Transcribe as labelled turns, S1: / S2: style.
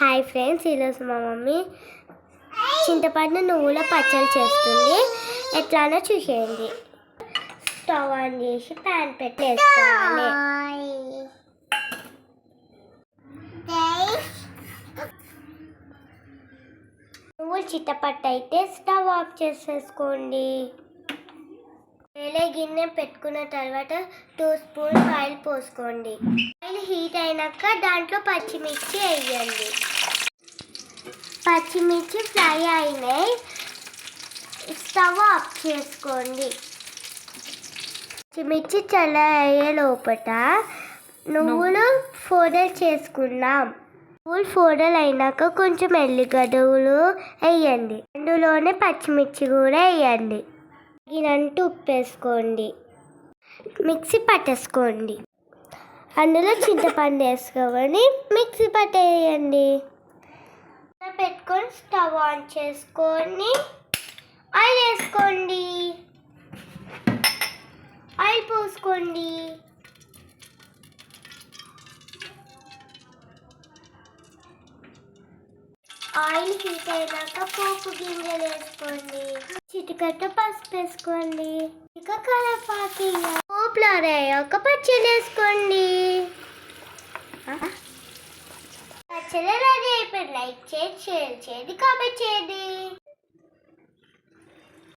S1: Hi friends, ఈరోజు మా mummy చింతపండు నువ్వుల పచ్చడి చేస్తుంది. ఎట్లానో చూసేయండి. స్టవ్ ఆన్ చేసి ప్యాన్ పెట్టి వేసుకోవాలి. నువ్వులు చిట్టపట్టు అయితే స్టవ్ ఆఫ్ చేసేసుకోండి. వేరే గిన్నె పెట్టుకున్న తర్వాత 2 స్పూన్స్ ఆయిల్ పోసుకోండి. ఆయిల్ హీట్ అయినాక దాంట్లో పచ్చిమిర్చి వేయండి. పచ్చిమిర్చి ఫ్రై అయినాయి, స్టవ్ ఆఫ్ చేసుకోండి. పచ్చిమిర్చి చల్ల అయ్యే లోపల నువ్వులు ఫోల్డర్ చేసుకున్నాం. నువ్వులు ఫోల్డర్ అయినాక కొంచెం ఎల్లిగడ్డలు వేయండి. అందులోనే పచ్చిమిర్చి కూడా వేయండి. తగినంత ఉప్పు వేసుకోండి. మిక్సీ పట్టేసుకోండి. అందులో చింతపండు వేసుకోవాలి. మిక్సీ పట్టేయండి. పెట్టుకొని స్టవ్ ఆన్ చేసుకొని ఆయిల్ వేసుకోండి. ఆయిల్ పోసుకోండి. ఆయిల్ హీట్ అయినాక పోపు గింజలు వేసుకోండి. చిటికట్ట పసుపు వేసుకోండి. ఇక కలపాకి పోపులో ఒక పచ్చడి వేసుకోండి. పచ్చడి రెడీ అయిపోయింది. లైక్ చేయండి, షేర్ చేయండి, కామెంట్ చేయండి.